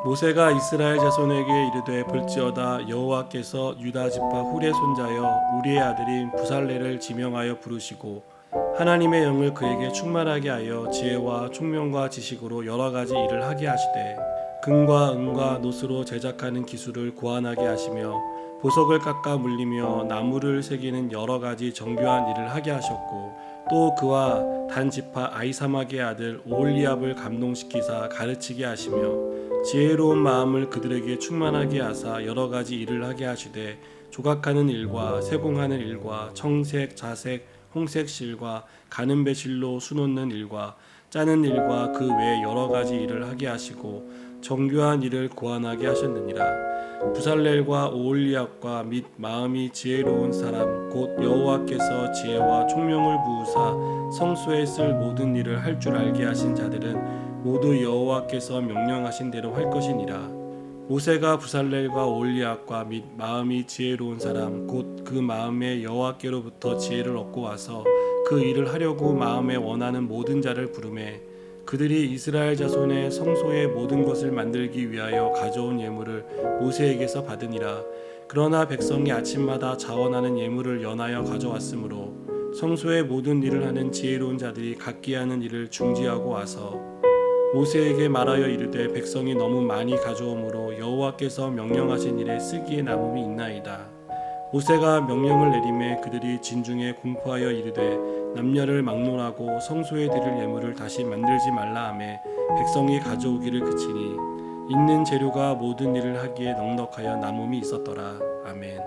모세가 이스라엘 자손에게 이르되 볼지어다 여호와께서 유다 지파 훌의 손자여 우리의 아들인 부살레를 지명하여 부르시고 하나님의 영을 그에게 충만하게 하여 지혜와 총명과 지식으로 여러 가지 일을 하게 하시되 금과 은과 노스로 제작하는 기술을 고안하게 하시며 보석을 깎아 물리며 나무를 새기는 여러 가지 정교한 일을 하게 하셨고 또 그와 단 지파 아이사막의 아들 오홀리압을 감동시키사 가르치게 하시며 지혜로운 마음을 그들에게 충만하게 하사 여러 가지 일을 하게 하시되 조각하는 일과 세공하는 일과 청색, 자색, 홍색 실과 가는 배실로 수놓는 일과 짜는 일과 그 외 여러 가지 일을 하게 하시고 정교한 일을 고안하게 하셨느니라. 부살렐과 오홀리압과 및 마음이 지혜로운 사람 곧 여호와께서 지혜와 총명을 부으사 성소에 쓸 모든 일을 할 줄 알게 하신 자들은 모두 여호와께서 명령하신 대로 할 것이니라. 모세가 부살렐과 오홀리압과 및 마음이 지혜로운 사람 곧 그 마음에 여호와께로부터 지혜를 얻고 와서 그 일을 하려고 마음에 원하는 모든 자를 부르매 그들이 이스라엘 자손의 성소의 모든 것을 만들기 위하여 가져온 예물을 모세에게서 받으니라. 그러나 백성이 아침마다 자원하는 예물을 연하여 가져왔으므로 성소의 모든 일을 하는 지혜로운 자들이 각기 하는 일을 중지하고 와서 모세에게 말하여 이르되 백성이 너무 많이 가져오므로 여호와께서 명령하신 일에 쓰기에 남음이 있나이다. 모세가 명령을 내리매 그들이 진중에 공포하여 이르되 남녀를 막론하고 성소에 드릴 예물을 다시 만들지 말라 하매 백성이 가져오기를 그치니 있는 재료가 모든 일을 하기에 넉넉하여 남음이 있었더라. 아멘.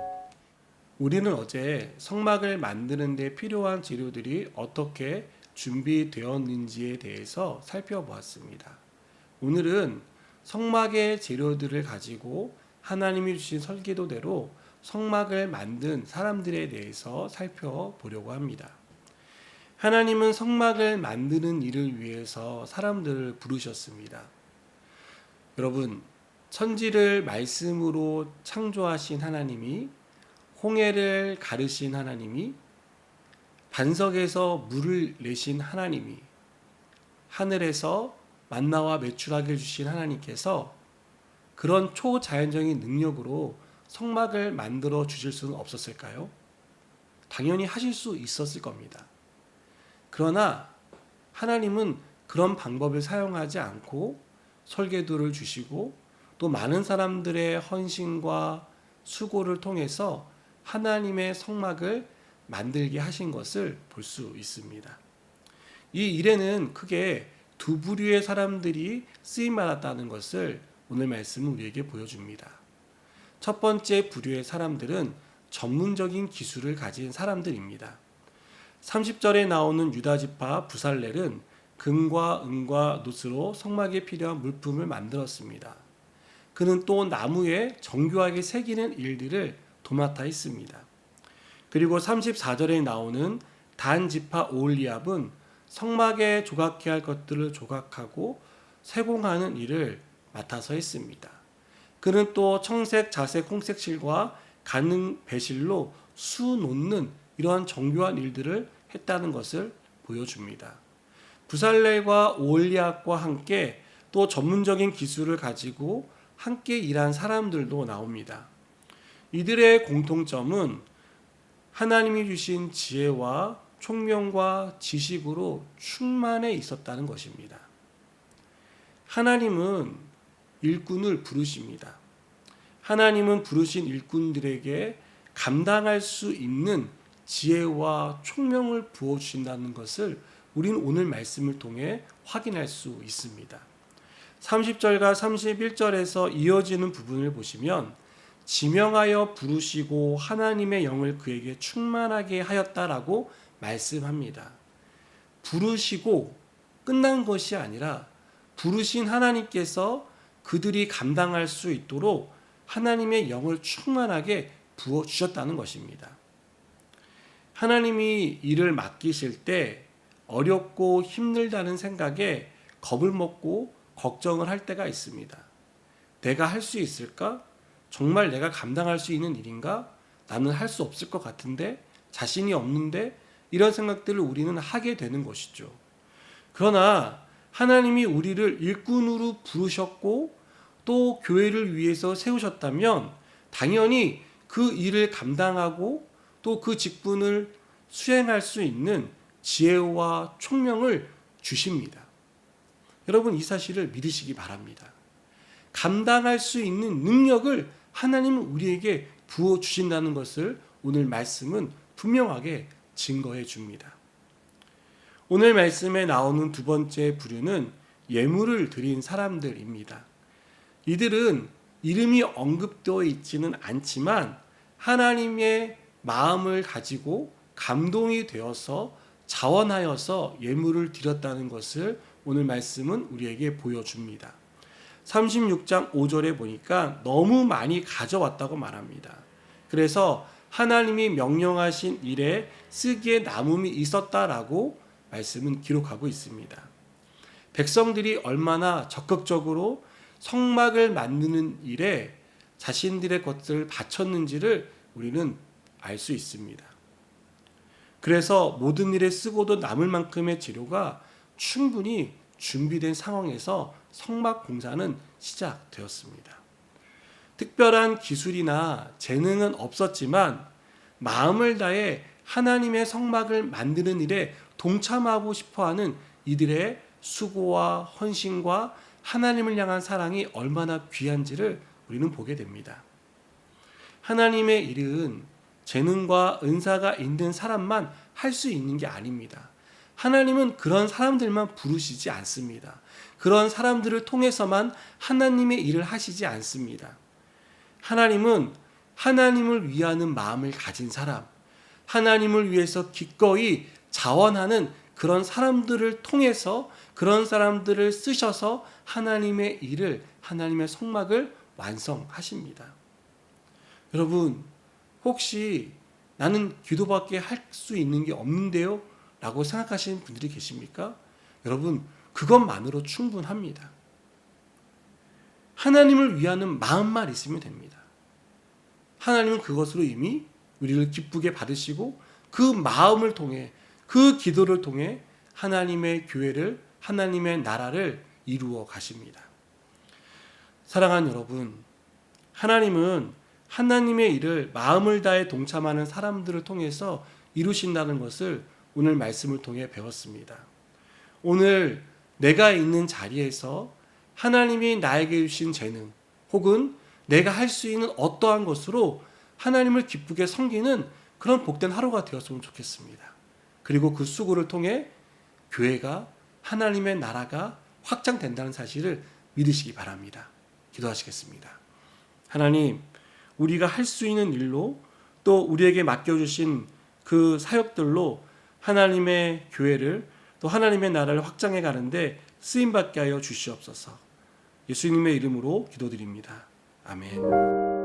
우리는 어제 성막을 만드는 데 필요한 재료들이 어떻게 준비되었는지에 대해서 살펴보았습니다. 오늘은 성막의 재료들을 가지고 하나님이 주신 설계도대로 성막을 만든 사람들에 대해서 살펴보려고 합니다. 하나님은 성막을 만드는 일을 위해서 사람들을 부르셨습니다. 여러분, 천지를 말씀으로 창조하신 하나님이, 홍해를 가르신 하나님이, 반석에서 물을 내신 하나님이, 하늘에서 만나와 메추라기를 주신 하나님께서 그런 초자연적인 능력으로 성막을 만들어 주실 수는 없었을까요? 당연히 하실 수 있었을 겁니다. 그러나 하나님은 그런 방법을 사용하지 않고 설계도를 주시고 또 많은 사람들의 헌신과 수고를 통해서 하나님의 성막을 만들게 하신 것을 볼 수 있습니다. 이 일에는 크게 두 부류의 사람들이 쓰임받았다는 것을 오늘 말씀은 우리에게 보여줍니다. 첫 번째 부류의 사람들은 전문적인 기술을 가진 사람들입니다. 30절에 나오는 유다지파 부살렐은 금과 은과 노스로 성막에 필요한 물품을 만들었습니다. 그는 또 나무에 정교하게 새기는 일들을 도맡아 했습니다. 그리고 34절에 나오는 단지파 오홀리압은 성막에 조각해야 할 것들을 조각하고 세공하는 일을 맡아서 했습니다. 그는 또 청색, 자색, 홍색 실과 가는 배실로 수 놓는 이러한 정교한 일들을 했다는 것을 보여줍니다. 부살렐과 오홀리압과 함께 또 전문적인 기술을 가지고 함께 일한 사람들도 나옵니다. 이들의 공통점은 하나님이 주신 지혜와 총명과 지식으로 충만해 있었다는 것입니다. 하나님은 일꾼을 부르십니다. 하나님은 부르신 일꾼들에게 감당할 수 있는 지혜와 총명을 부어주신다는 것을 우리는 오늘 말씀을 통해 확인할 수 있습니다. 30절과 31절에서 이어지는 부분을 보시면 지명하여 부르시고 하나님의 영을 그에게 충만하게 하였다라고 말씀합니다. 부르시고 끝난 것이 아니라 부르신 하나님께서 그들이 감당할 수 있도록 하나님의 영을 충만하게 부어주셨다는 것입니다. 하나님이 일을 맡기실 때 어렵고 힘들다는 생각에 겁을 먹고 걱정을 할 때가 있습니다. 내가 할 수 있을까? 정말 내가 감당할 수 있는 일인가? 나는 할 수 없을 것 같은데? 자신이 없는데? 이런 생각들을 우리는 하게 되는 것이죠. 그러나 하나님이 우리를 일꾼으로 부르셨고 또 교회를 위해서 세우셨다면 당연히 그 일을 감당하고 또 그 직분을 수행할 수 있는 지혜와 총명을 주십니다. 여러분, 이 사실을 믿으시기 바랍니다. 감당할 수 있는 능력을 하나님은 우리에게 부어주신다는 것을 오늘 말씀은 분명하게 증거해 줍니다. 오늘 말씀에 나오는 두 번째 부류는 예물을 드린 사람들입니다. 이들은 이름이 언급되어 있지는 않지만 하나님의 마음을 가지고 감동이 되어서 자원하여서 예물을 드렸다는 것을 오늘 말씀은 우리에게 보여줍니다. 36장 5절에 보니까 너무 많이 가져왔다고 말합니다. 그래서 하나님이 명령하신 일에 쓰기에 남음이 있었다라고 말씀은 기록하고 있습니다. 백성들이 얼마나 적극적으로 성막을 만드는 일에 자신들의 것들을 바쳤는지를 우리는 알 수 있습니다. 그래서 모든 일에 쓰고도 남을 만큼의 재료가 충분히 준비된 상황에서 성막 공사는 시작되었습니다. 특별한 기술이나 재능은 없었지만 마음을 다해 하나님의 성막을 만드는 일에 동참하고 싶어하는 이들의 수고와 헌신과 하나님을 향한 사랑이 얼마나 귀한지를 우리는 보게 됩니다. 하나님의 일은 재능과 은사가 있는 사람만 할 수 있는 게 아닙니다. 하나님은 그런 사람들만 부르시지 않습니다. 그런 사람들을 통해서만 하나님의 일을 하시지 않습니다. 하나님은 하나님을 위하는 마음을 가진 사람, 하나님을 위해서 기꺼이 자원하는 그런 사람들을 통해서 그런 사람들을 쓰셔서 하나님의 일을, 하나님의 성막을 완성하십니다. 여러분, 혹시 나는 기도밖에 할 수 있는 게 없는데요? 라고 생각하시는 분들이 계십니까? 여러분, 그것만으로 충분합니다. 하나님을 위하는 마음만 있으면 됩니다. 하나님은 그것으로 이미 우리를 기쁘게 받으시고 그 마음을 통해, 그 기도를 통해 하나님의 교회를, 하나님의 나라를 이루어 가십니다. 사랑하는 여러분, 하나님은 하나님의 일을 마음을 다해 동참하는 사람들을 통해서 이루신다는 것을 오늘 말씀을 통해 배웠습니다. 오늘 내가 있는 자리에서 하나님이 나에게 주신 재능 혹은 내가 할 수 있는 어떠한 것으로 하나님을 기쁘게 섬기는 그런 복된 하루가 되었으면 좋겠습니다. 그리고 그 수고를 통해 교회가, 하나님의 나라가 확장된다는 사실을 믿으시기 바랍니다. 기도하시겠습니다. 하나님, 우리가 할 수 있는 일로 또 우리에게 맡겨주신 그 사역들로 하나님의 교회를 또 하나님의 나라를 확장해 가는데 쓰임받게 하여 주시옵소서. 예수님의 이름으로 기도드립니다. 아멘.